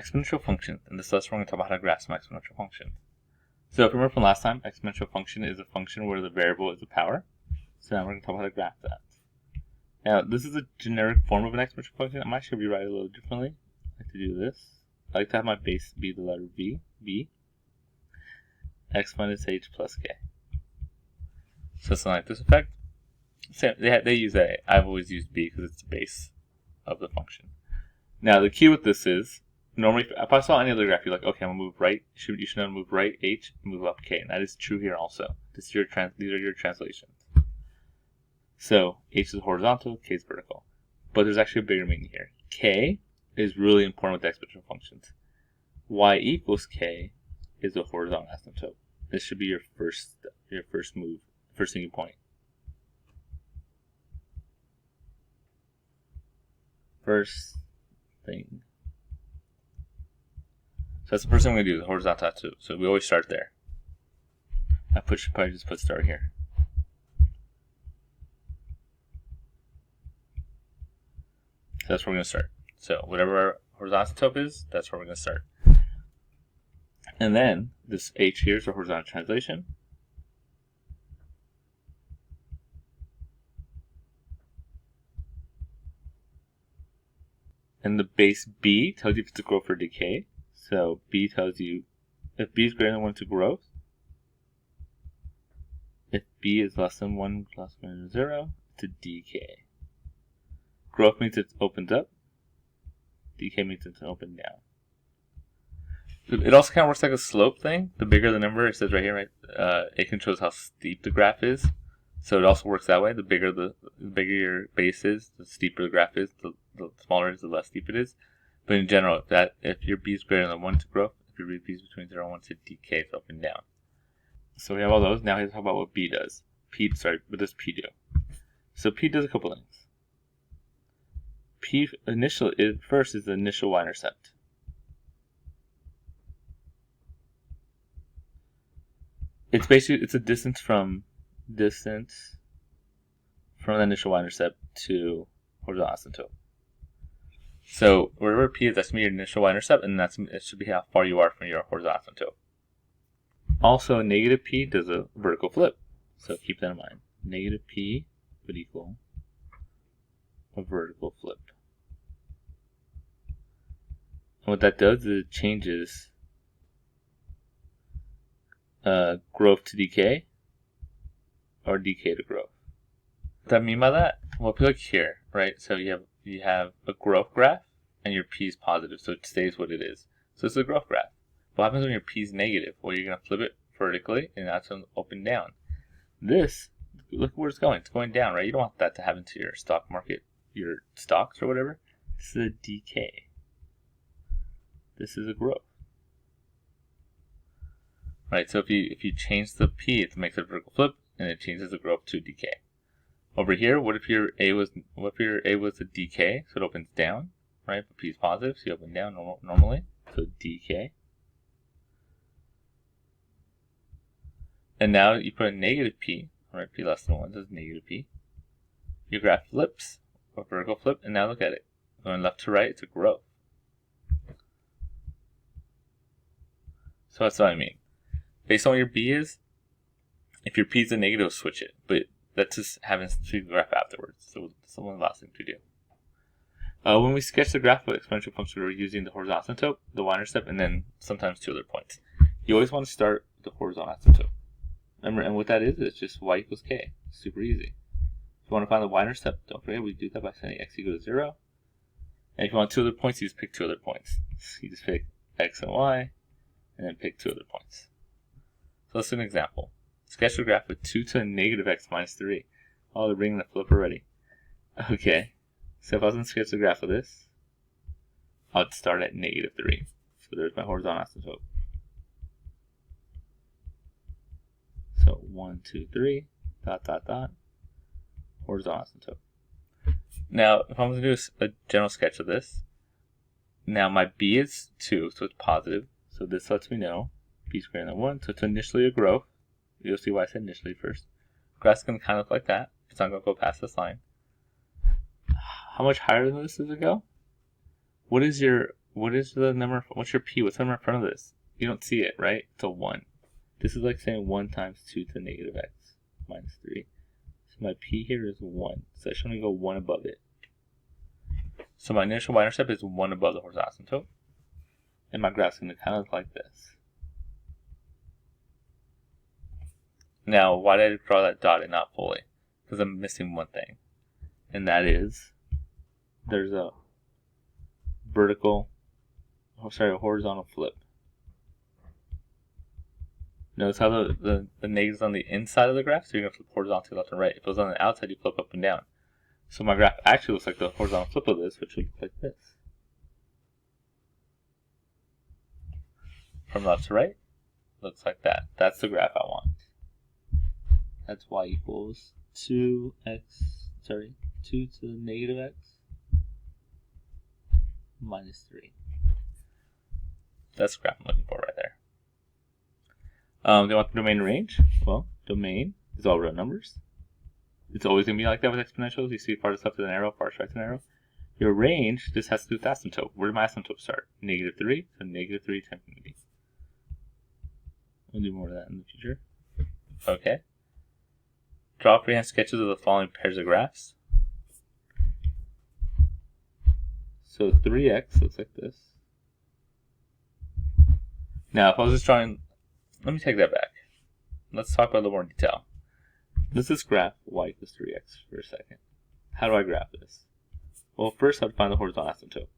exponential functions. In this lesson, we're going to talk about how to graph some exponential functions. So if you remember from last time, exponential function is a function where the variable is a power. So now we're going to talk about how to graph that. Now, this is a generic form of an exponential function. I might actually rewrite it a little differently. I like to do this. I like to have my base be the letter b, x minus h plus k. So something like this effect. So they use a. I've always used b because it's the base of the function. Now the key with this is, normally if I saw any other graph, you're like, okay, I'm going to move right. You should move right h, and move up k. And that is true here also. These are your translations. So h is horizontal, k is vertical. But there's actually a bigger meaning here. K is really important with exponential functions. Y equals k is a horizontal asymptote. This should be your first move, first thing you point. First thing. So that's the first thing I'm going to do, the horizontal asymptote. So we always start there. I probably just put start here. So that's where we're going to start. So whatever our horizontal asymptote is, that's where we're going to start. And then this h here is a horizontal translation. And the base b tells you if it's a growth or decay. So b tells you if b is greater than 1 to growth. If b is less than 1 plus or minus 0, it's a decay. Growth means it opens up. Decay means it's open down. It also kind of works like a slope thing. The bigger the number, it says right here, right? It controls how steep the graph is. So it also works that way. The bigger your base is, the steeper the graph is. The smaller it is, the less steep it is. But in general, if your b is greater than 1 to growth, if your b is between 0 and 1 to decay, it's up and down. So we have all those. Now let's talk about what b does. What does p do? So p does a couple things. P first is the initial y-intercept. It's basically a distance from the initial y-intercept to horizontal asymptote. So wherever p is, that's going to be your initial y-intercept, and it should be how far you are from your horizontal asymptote. Also, negative p does a vertical flip, so keep that in mind. Negative p would equal a vertical flip. And what that does is it changes growth to decay, or decay to growth. What do I mean by that? Well, if you look here, right? So you have a growth graph, and your p is positive, so it stays what it is. So it's a growth graph. What happens when your p is negative? Well, you're going to flip it vertically, and that's going to open down. This, look where it's going. It's going down, right? You don't want that to happen to your stock market, your stocks or whatever. This is a decay. This is a growth. Right, so if you change the p, it makes a vertical flip, and it changes the growth to decay. Over here, what if your a was a decay, so it opens down, right? But p is positive, so you open down normally, so decay. And now you put a negative p, right? P less than 1 is negative p. Your graph flips, a vertical flip, and now look at it. Going left to right, it's a growth. So that's what I mean. Based on what your b is, if your p is a negative, switch it. But that's just having to see the graph afterwards. So that's one of the last things we do. When we sketch the graph of exponential function, we're using the horizontal asymptote, the y-intercept, and then sometimes 2 other points. You always want to start with the horizontal asymptote. Remember, and what that is, it's just y equals k. Super easy. If you want to find the y-intercept, don't forget we do that by setting x equal to 0. And if you want 2 other points, you just pick 2 other points. You just pick x and y, and then pick 2 other points. So let's do an example. Sketch a graph with 2 to the negative x minus 3. Oh, they're bringing the flip already. Okay, so if I was going to sketch the graph of this, I'd start at negative 3. So there's my horizontal asymptote. So 1, 2, 3, dot, dot, dot, horizontal asymptote. Now, if I'm going to do a general sketch of this, now my b is 2, so it's positive. So this lets me know b is greater than 1, so it's initially a growth. You'll see why I said initially first. Graph's going to kind of look like that. It's not going to go past this line. How much higher than this does it go? What is your what is the number? What's your p? What's the number in front of this? You don't see it, right? It's a 1. This is like saying 1 times 2 to the negative x minus 3. So my p here is 1. So I should only go 1 above it. So my initial y-intercept is 1 above the horizontal asymptote. And my graph's going to kind of look like this. Now, why did I draw that dotted not fully? Because I'm missing one thing. And that is, there's a horizontal flip. Notice how the negative's on the inside of the graph, so you're going to flip horizontally left and right. If it was on the outside, you flip up and down. So my graph actually looks like the horizontal flip of this, which would look like this. From left to right, looks like that. That's the graph I want. That's y equals 2 to the negative x minus 3. That's the graph I'm looking for right there. Do you want the domain range? Well, domain is all real numbers. It's always going to be like that with exponentials. You see farthest left is an arrow, farthest right is an arrow. Your range, this has to do with asymptote. Where did my asymptote start? Negative 3, so negative 3 times infinity. We'll do more of that in the future. Okay. Draw freehand sketches of the following pairs of graphs. So 3x looks like this. Now, if I was just drawing, let me take that back. Let's talk about a little more detail. Let's just graph y equals 3x for a second. How do I graph this? Well, first I would find the horizontal asymptote.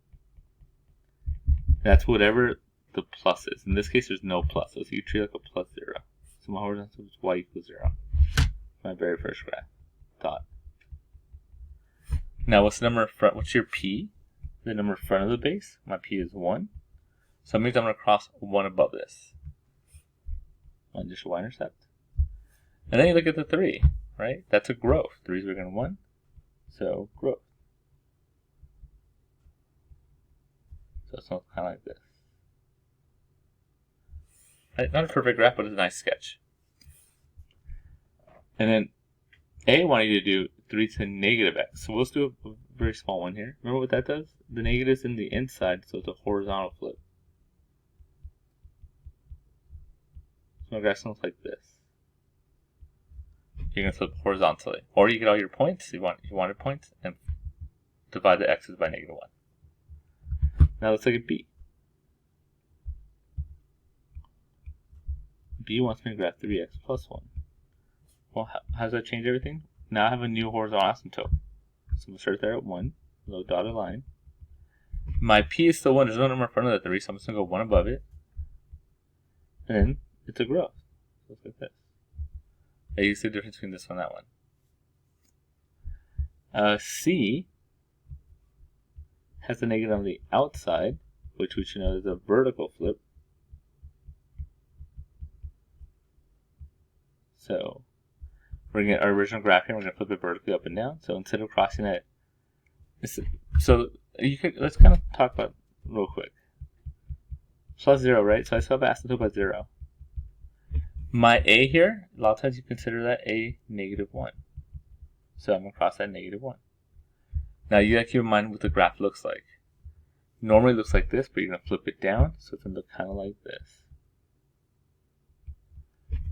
That's whatever the plus is. In this case, there's no plus, so you treat it like a plus 0. So my horizontal is y equals 0. My very first graph. Dot. Now, what's the number in front? What's your p? The number in front of the base. My p is 1. So that means I'm going to cross 1 above this. My initial y-intercept. And then you look at the 3, right? That's a growth. 3 is bigger than 1. So, growth. So it's kind of like this. Right? Not a perfect graph, but it's a nice sketch. And then A wanted you to do 3 to negative x. So let's do a very small one here. Remember what that does? The negative is in the inside, so it's a horizontal flip. So my graph looks like this. You're going to flip horizontally. Or you get all your points, you wanted points, and divide the x's by negative 1. Now let's look at B. B wants me to graph 3x plus 1. Well, how does that change everything? Now I have a new horizontal asymptote. So I'm going to start there at 1, little dotted line. My p is still 1. There's no number in front of the 3, so I'm just going to go 1 above it. And then it's a growth. So it's like this. And you see the difference between this one and that one. C has the negative on the outside, which we should know is a vertical flip. So we're going to get our original graph here, we're going to flip it vertically up and down. So instead of crossing it, so let's kind of talk about it real quick. Plus 0, right? So I still have asymptote by 0. My A here, a lot of times you consider that a negative 1. So I'm going to cross that negative 1. Now you got to keep in mind what the graph looks like. Normally it looks like this, but you're going to flip it down, so it's going to look kind of like this.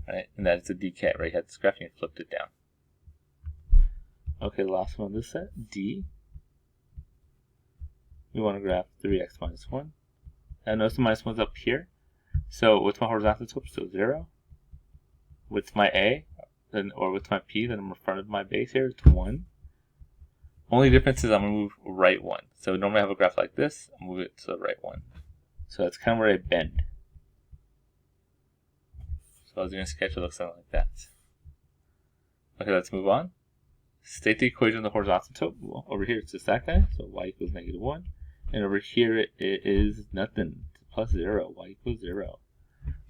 Right? And that's a decay, right? You had this graph and you flipped it down. Okay, the last one on this set, D. We want to graph 3x minus 1. Now notice the minus 1's up here. So what's my horizontal slope? So 0. What's my A? Or what's my P? The number in front of my base here is 1. Only difference is I'm going to move right 1. So normally I have a graph like this. I'll move it to the right 1. So that's kind of where I bend. So I was going to sketch it looks something like that. Okay, let's move on. State the equation of the horizontal asymptote. Well, over here it's just that guy. So y equals negative 1. And over here it is nothing. It's plus 0. Y equals 0.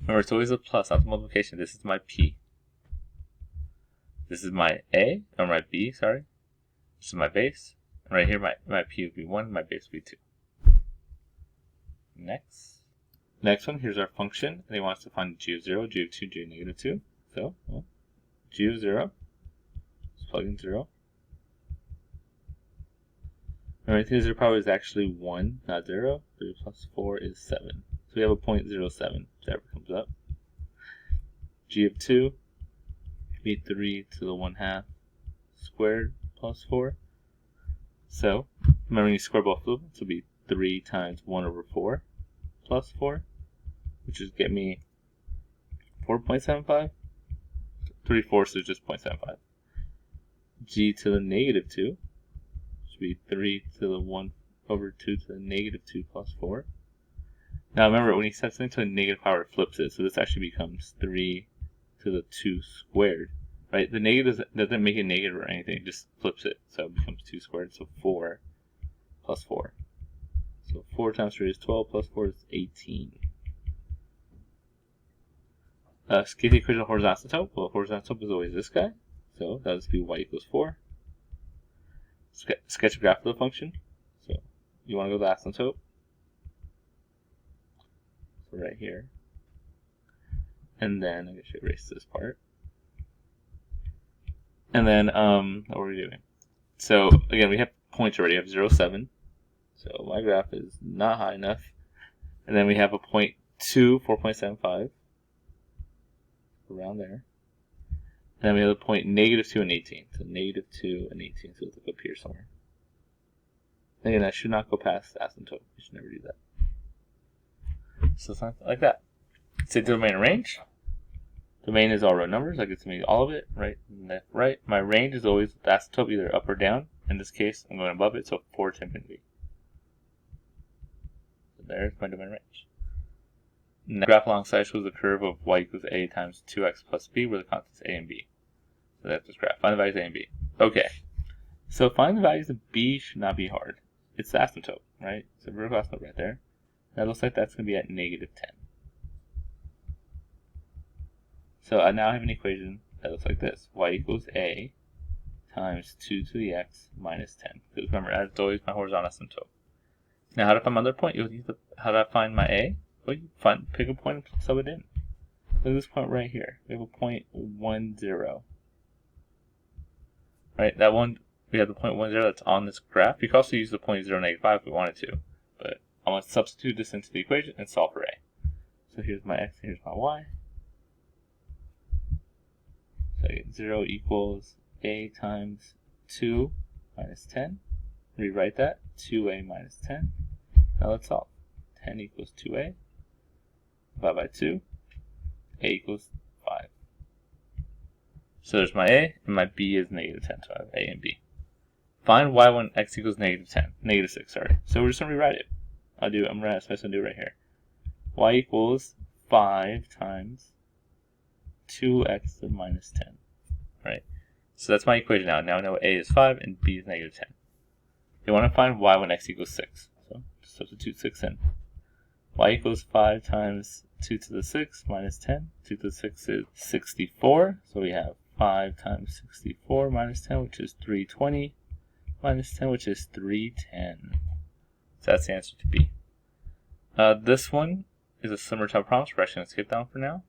Remember, it's always a plus, not the multiplication. This is my P. This is my A, or my B, sorry. This is my base. And right here, my P would be 1, my base would be 2. Next one, here's our function. They want us to find g of 0, g of 2, g of negative 2. So, well, g of 0, let's plug in 0. Remember, 3 to the power is actually 1, not 0. 3 plus 4 is 7. So we have a 0.07 that comes up. G of 2 can be 3 to the 1/2 squared plus 4. So, remember when you square both of them, this will be 3 times 1 over 4 plus 4, which is get me 4.75. 3/4 is just 0.75. G to the negative 2 should be 3 to the 1 over 2 to the negative 2 plus 4. Now remember, when you set something to a negative power, it flips it. So this actually becomes 3 to the 2 squared. Right? The negative doesn't make it negative or anything, it just flips it. So it becomes 2 squared, so 4 plus 4. So 4 times 3 is 12, plus 4 is 18. Get the equation of horizontal asymptote. Well, horizontal asymptote is always this guy. So that would be y equals 4. Sketch a graph of the function. So you want to go to the asymptote. So right here. And then I should erase this part. And then what are we doing? So again, we have points already. I have 0, 7. So my graph is not high enough. And then we have a point 2, 4.75. Around there. And then we have a point negative 2 and 18. So negative 2 and 18. So let's look up here somewhere. Again, I should not go past the asymptote. You should never do that. So something like that. Say domain and range. Domain is all row numbers. That gets me all of it, right and left, right. My range is always the asymptote, either up or down. In this case, I'm going above it, so 4 to infinity. So there's my domain range. Now, the graph alongside shows the curve of y equals a times 2x plus b, where the constants a and b. So that's this graph. Find the values a and b. Okay. So find the values of b should not be hard. It's the asymptote, right? So vertical asymptote right there. That looks like that's going to be at negative 10. So I now have an equation that looks like this. Y equals a times 2 to the x minus 10. Because remember, that's always my horizontal asymptote. Now, how do I find my other point? How do I find my a? Well, you pick a point and sub it in. Look at this point right here. We have a point 1, 0. Right? That one, we have the point 1, 0 that's on this graph. You could also use the point 0, -5 if we wanted to. But I want to substitute this into the equation and solve for a. So here's my x, here's my y. So 0 equals a times 2 minus 10. Rewrite that. 2a minus 10. Now let's solve. 10 equals 2a. Divide by 2. A equals 5. So there's my a, and my b is negative 10. So I have a and b. Find y when x equals negative 10. Negative 6, sorry. So we're just going to rewrite it. I'm going to do it right here. Y equals 5 times 2x to the minus 10. Right? So that's my equation now. Now I know a is 5 and b is negative 10. You want to find y when x equals 6. So substitute 6 in. Y equals 5 times 2 to the 6 minus 10. 2 to the 6 is 64. So we have 5 times 64 minus 10, which is 320. Minus 10, which is 310. So that's the answer to B. This one is a similar type of problem, so we're actually going to skip that one for now.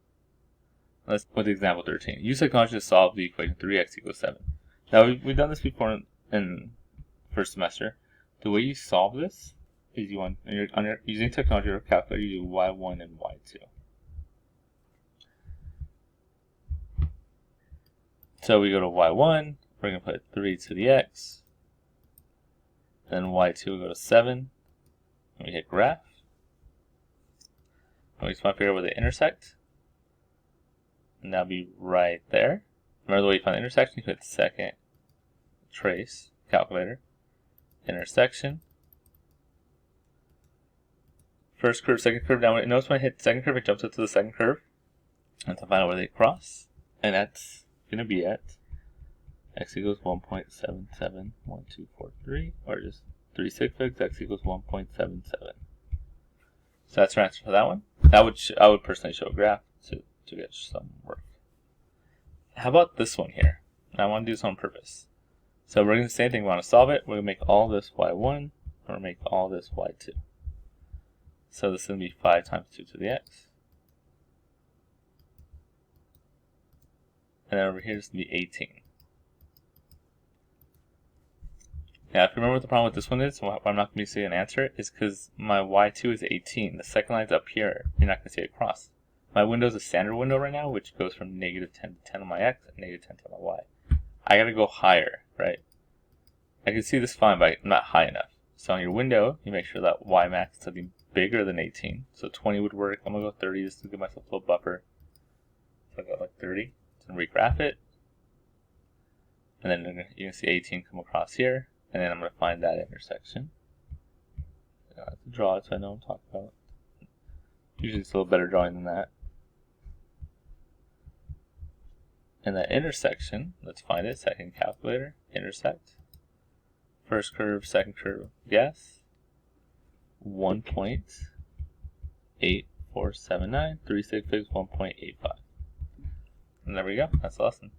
Let's with example 13. Use psychology to solve the equation 3x equals 7. Now, we've done this before in first semester. The way you solve this is using technology or calculator, you do y1 and y2. So we go to y1, we're going to put 3 to the x. Then y2 will go to 7. And we hit graph. And we just want to figure out where they intersect. And that'll be right there. Remember the way you find the intersection? You hit second trace, calculator, intersection. First curve, second curve. Now notice when I hit second curve, it jumps up to the second curve. And to find out where they cross. And that's going to be at x equals 1.771243, or just 3 sig figs, x equals 1.77. So that's our answer for that one. I would personally show a graph to get some work. How about this one here? I want to do this on purpose. So we're going to do the same thing. We want to solve it. We're going to make all this y1. We're going to make all this y2. So this is going to be 5 times 2 to the x. And then over here is going to be 18. Yeah, if you remember what the problem with this one is, why I'm not going to see an answer, is because my y2 is 18. The second line's up here. You're not going to see it across. My window is a standard window right now, which goes from negative 10 to 10 on my x and negative 10 to my y. I got to go higher, right? I can see this fine, but I'm not high enough. So on your window, you make sure that y max is something bigger than 18. So 20 would work. I'm going to go 30 just to give myself a little buffer. So I got like 30. So regraph it. And then you can see 18 come across here. And then I'm going to find that intersection. I have to draw it so I know what I'm talking about. Usually it's a little better drawing than that. And that intersection, let's find it. Second calculator, intersect. First curve, second curve, guess. 1.8479, 3 sig figs, 1.85. And there we go. That's the lesson.